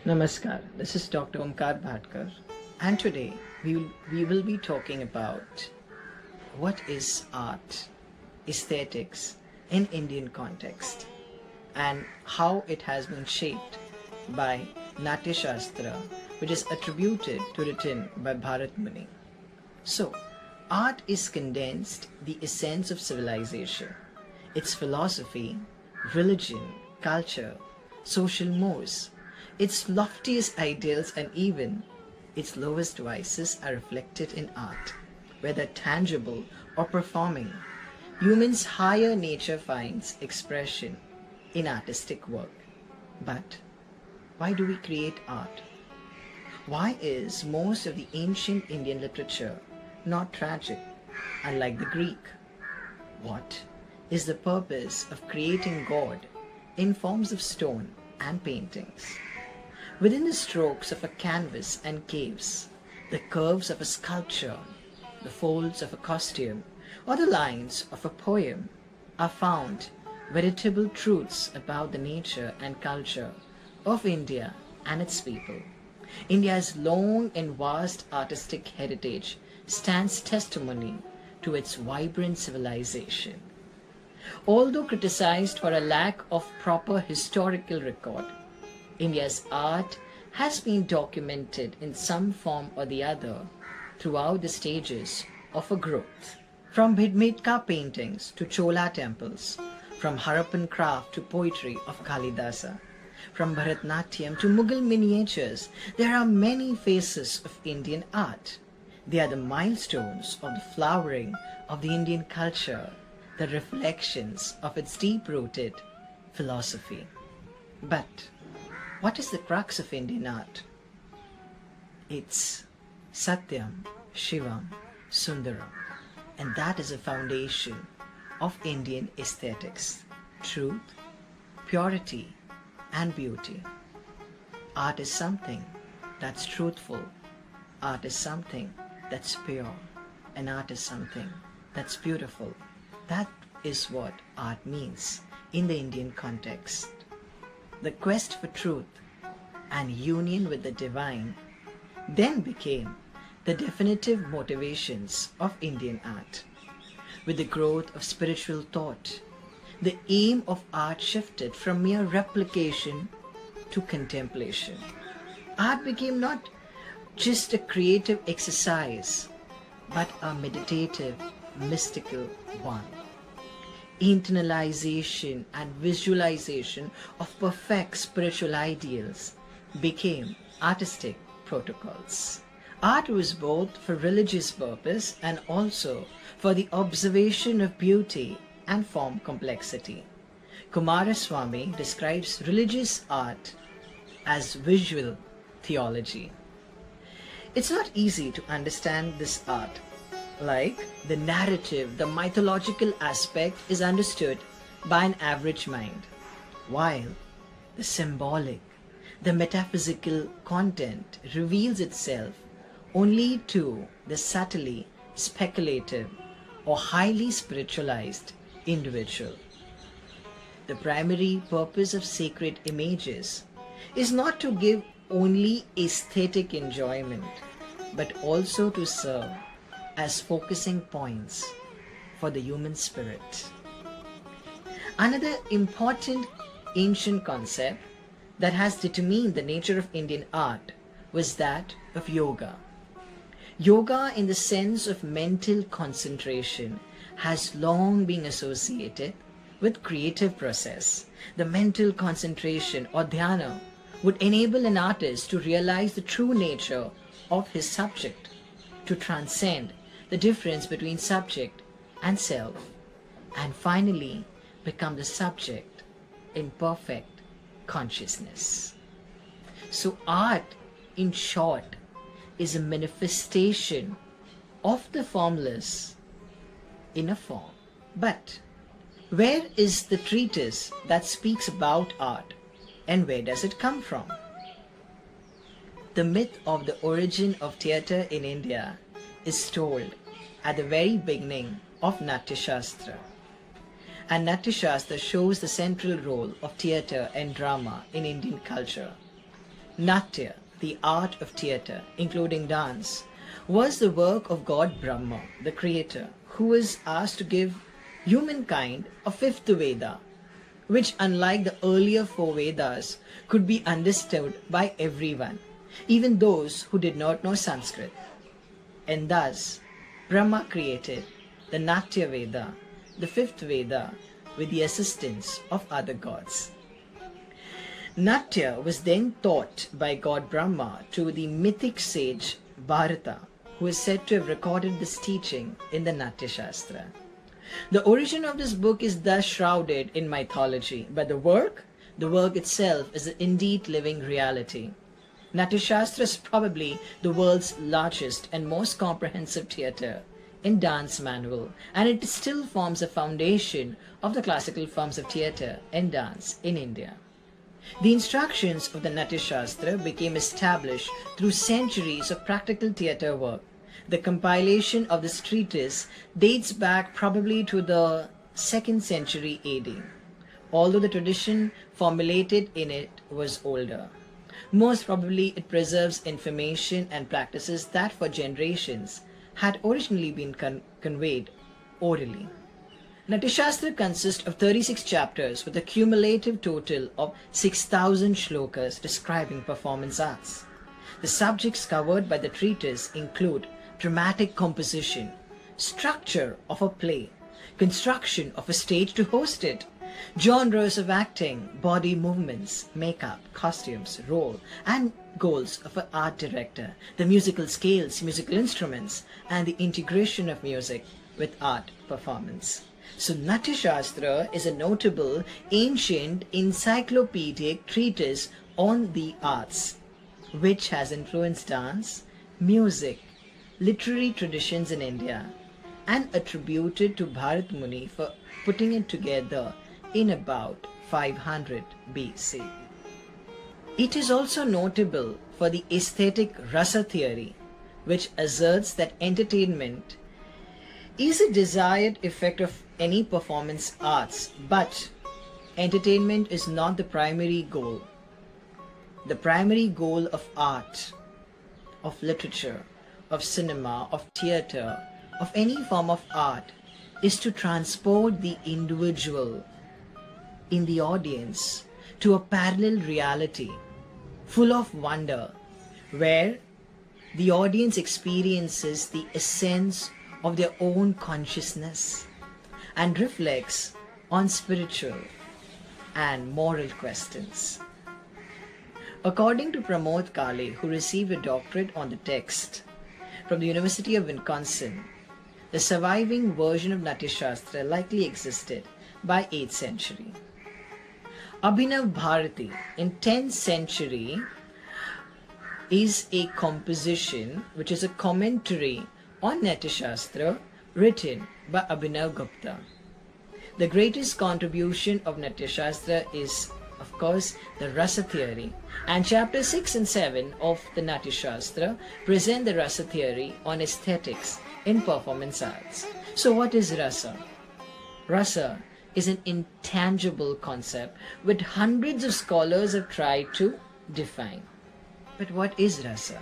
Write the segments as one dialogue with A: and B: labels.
A: Namaskar, this is Dr. Omkar Bhatkar, and today we will be talking about what is art, aesthetics in Indian context, and how it has been shaped by Natyashastra, which is attributed to written by Bharata. So, art is condensed the essence of civilization, its philosophy, religion, culture, social mores, its loftiest ideals, and even its lowest vices are reflected in art. Whether tangible or performing, humans' higher nature finds expression in artistic work. But why do we create art? Why is most of the ancient Indian literature not tragic, unlike the Greek? What is the purpose of creating God in forms of stone and paintings? Within the strokes of a canvas and caves, the curves of a sculpture, the folds of a costume, or the lines of a poem are found veritable truths about the nature and culture of India and its people. India's long and vast artistic heritage stands testimony to its vibrant civilization. Although criticized for a lack of proper historical record, India's art has been documented in some form or the other throughout the stages of a growth. From Bhidmetka paintings to Chola temples, from Harappan craft to poetry of Kalidasa, from Bharatanatyam to Mughal miniatures, there are many faces of Indian art. They are the milestones of the flowering of the Indian culture, the reflections of its deep-rooted philosophy. But what is the crux of Indian art? It's Satyam, Shivam, Sundaram, and that is a foundation of Indian aesthetics: truth, purity, and beauty. Art is something that's truthful, art is something that's pure, and art is something that's beautiful. That is what art means in the Indian context. The quest for truth and union with the divine then became the definitive motivations of Indian art. With the growth of spiritual thought, the aim of art shifted from mere replication to contemplation. Art became not just a creative exercise, but a meditative, mystical one. Internalization and visualization of perfect spiritual ideals became artistic protocols. Art was both for religious purpose and also for the observation of beauty and form complexity. Kumaraswamy describes religious art as visual theology. It's not easy to understand this art. Like the narrative, the mythological aspect is understood by an average mind, while the symbolic, the metaphysical content reveals itself only to the subtly speculative or highly spiritualized individual. The primary purpose of sacred images is not to give only aesthetic enjoyment, but also to serve as focusing points for the human spirit. Another important ancient concept that has determined the nature of Indian art was that of yoga. Yoga, in the sense of mental concentration, has long been associated with creative process. The mental concentration or dhyana would enable an artist to realize the true nature of his subject, to transcend the difference between subject and self, and finally become the subject in perfect consciousness. So art, in short, is a manifestation of the formless in a form. But where is the treatise that speaks about art, and where does it come from? The myth of the origin of theatre in India is told at the very beginning of Natyashastra. And Natyashastra shows the central role of theatre and drama in Indian culture. Natya, the art of theatre, including dance, was the work of God Brahma, the creator, who was asked to give humankind a fifth Veda, which, unlike the earlier four Vedas, could be understood by everyone, even those who did not know Sanskrit. And thus, Brahma created the Natya Veda, the fifth Veda, with the assistance of other gods. Natya was then taught by God Brahma to the mythic sage Bharata, who is said to have recorded this teaching in the Natyashastra. The origin of this book is thus shrouded in mythology, but the work itself is indeed living reality. Natyashastra is probably the world's largest and most comprehensive theatre in dance manual, and it still forms a foundation of the classical forms of theatre and dance in India. The instructions of the Natyashastra became established through centuries of practical theatre work. The compilation of this treatise dates back probably to the 2nd century AD, although the tradition formulated in it was older. Most probably it preserves information and practices that for generations had originally been conveyed orally. Natyashastra consists of 36 chapters with a cumulative total of 6,000 shlokas describing performance arts. The subjects covered by the treatise include dramatic composition, structure of a play, construction of a stage to host it, genres of acting, body movements, makeup, costumes, role, and goals of an art director, the musical scales, musical instruments, and the integration of music with art performance. So Natyashastra is a notable ancient encyclopedic treatise on the arts, which has influenced dance, music, literary traditions in India, and attributed to Bharat Muni for putting it together in about 500 BC. It is also notable for the aesthetic rasa theory, which asserts that entertainment is a desired effect of any performance arts, but entertainment is not the primary goal. The primary goal of art, of literature, of cinema, of theatre, of any form of art is to transport the individual in the audience to a parallel reality full of wonder, where the audience experiences the essence of their own consciousness and reflects on spiritual and moral questions. According to Pramod Kale, who received a doctorate on the text from the University of Wisconsin, the surviving version of Natyashastra likely existed by 8th century. Abhinav Bharati in 10th century is a composition which is a commentary on Natyashastra written by Abhinav Gupta. The greatest contribution of Natyashastra is, of course, the rasa theory, and chapters 6 and 7 of the Natyashastra present the rasa theory on aesthetics in performance arts. So what is rasa? Rasa is an intangible concept which hundreds of scholars have tried to define. But what is rasa?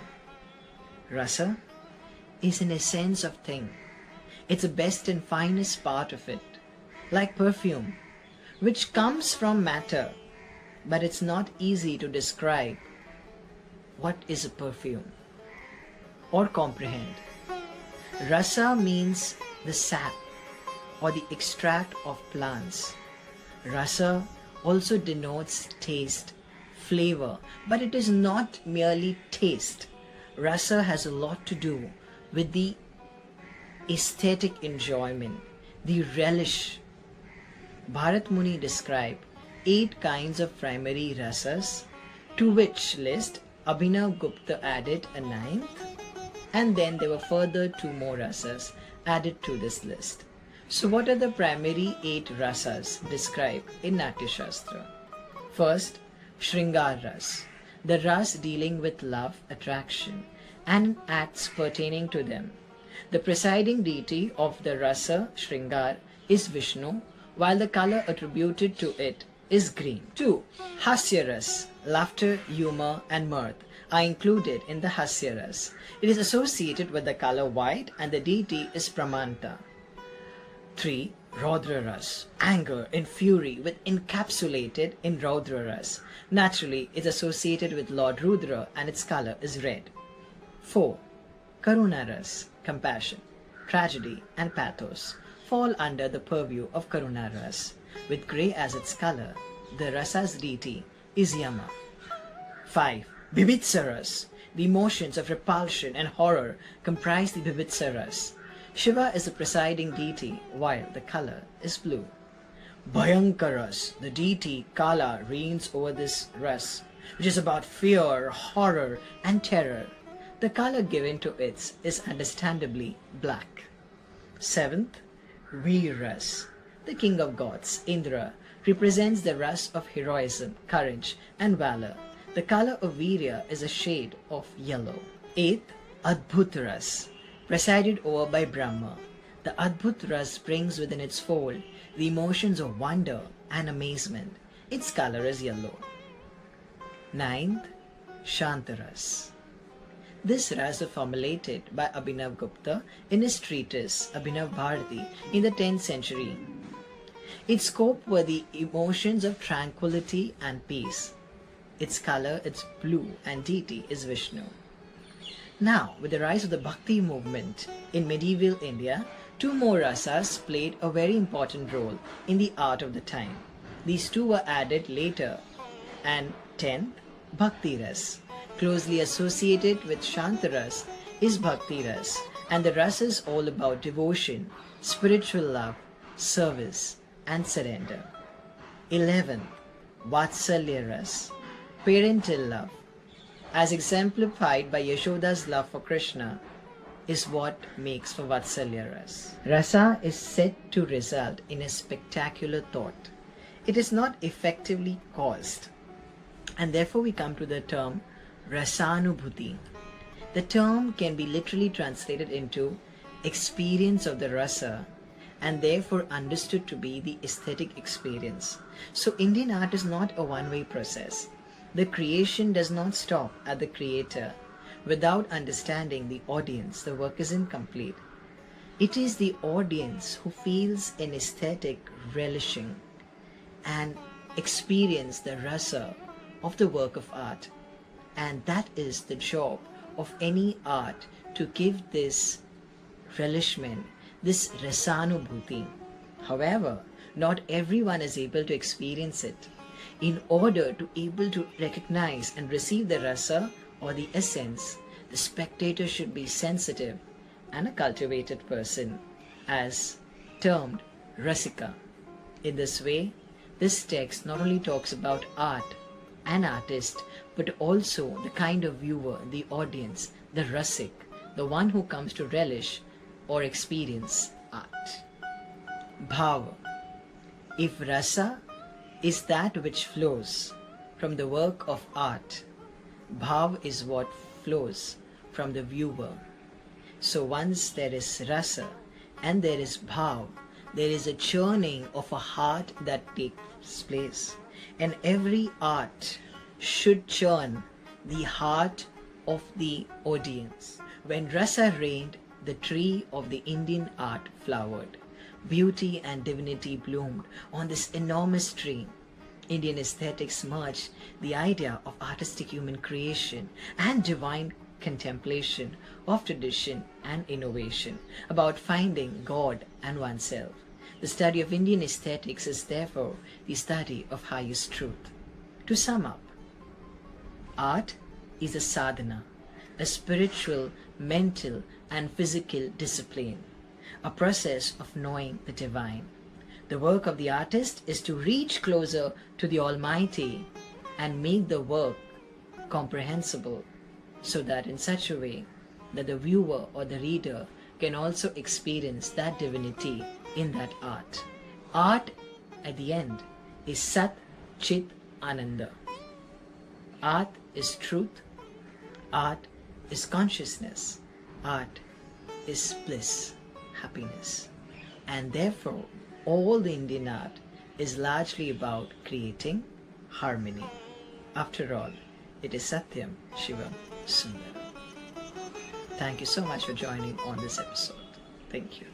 A: Rasa is an essence of thing. It's the best and finest part of it, like perfume, which comes from matter, but it's not easy to describe what is a perfume or comprehend. Rasa means the sap or the extract of plants. Rasa also denotes taste, flavor, but it is not merely taste. Rasa has a lot to do with the aesthetic enjoyment, the relish. Bharat Muni described 8 kinds of primary rasas, to which list Abhinav Gupta added a 9th, and then there were further 2 more rasas added to this list. So what are the primary 8 rasas described in Natyashastra? First, Shringar Ras, the ras dealing with love, attraction, and acts pertaining to them. The presiding deity of the rasa Shringar is Vishnu, while the color attributed to it is green. 2. Hasyaras, laughter, humor and mirth are included in the Hasyaras. It is associated with the color white and the deity is Pramanta. 3. Raudraras, anger and fury with encapsulated in Raudraras. Naturally, it's associated with Lord Rudra and its color is red. 4. Karunaras, compassion, tragedy and pathos fall under the purview of Karunaras. With grey as its color, the rasa's deity is Yama. 5. Bibitsaras, the emotions of repulsion and horror comprise the Bibitsaras. Shiva is the presiding deity while the color is blue. Bhayankaras, the deity Kala reigns over this ras, which is about fear, horror and terror. The color given to it is understandably black. 7th, Veeras, the king of gods, Indra, represents the ras of heroism, courage and valor. The color of Veerya is a shade of yellow. 8th, Adbhutras, presided over by Brahma. The Adbhut Ras brings within its fold the emotions of wonder and amazement. Its color is yellow. 9th, Shantaras. This ras was formulated by Abhinav Gupta in his treatise Abhinav Bharati in the 10th century. Its scope were the emotions of tranquility and peace. Its color is blue and deity is Vishnu. Now, with the rise of the Bhakti movement in medieval India, two more rasas played a very important role in the art of the time. These two were added later. And 10th, Bhakti Ras. Closely associated with Shantaras is Bhakti Ras, and the ras is all about devotion, spiritual love, service and surrender. 11th, Vatsalya Ras, parental love, as exemplified by Yashoda's love for Krishna, is what makes for Vatsalya Ras. Rasa is said to result in a spectacular thought. It is not effectively caused, and therefore we come to the term Rasanubhuti. The term can be literally translated into experience of the rasa and therefore understood to be the aesthetic experience. So Indian art is not a one-way process. The creation does not stop at the creator. Without understanding the audience, the work is incomplete. It is the audience who feels an aesthetic relishing and experience the rasa of the work of art. And that is the job of any art, to give this relishment, this rasanubhuti. However, not everyone is able to experience it. In order to able to recognize and receive the rasa or the essence, the spectator should be sensitive and a cultivated person, as termed rasika. In this way, this text not only talks about art, an artist, but also the kind of viewer, the audience, the rasik, the one who comes to relish or experience art. Bhava. If rasa is that which flows from the work of art, bhav is what flows from the viewer. So once there is rasa and there is bhav, there is a churning of a heart that takes place. And every art should churn the heart of the audience. When rasa reigned, the tree of the Indian art flowered. Beauty and divinity bloomed on this enormous tree. Indian aesthetics merged the idea of artistic human creation and divine contemplation of tradition and innovation, about finding God and oneself. The study of Indian aesthetics is therefore the study of highest truth. To sum up, art is a sadhana, a spiritual, mental and physical discipline, a process of knowing the divine. The work of the artist is to reach closer to the Almighty and make the work comprehensible, so that in such a way that the viewer or the reader can also experience that divinity in that art. Art at the end is Sat Chit Ananda. Art is truth. Art is consciousness. Art is bliss, happiness. And therefore, all the Indian art is largely about creating harmony. After all, it is Satyam, Shivam, Sundaram. Thank you so much for joining on this episode. Thank you.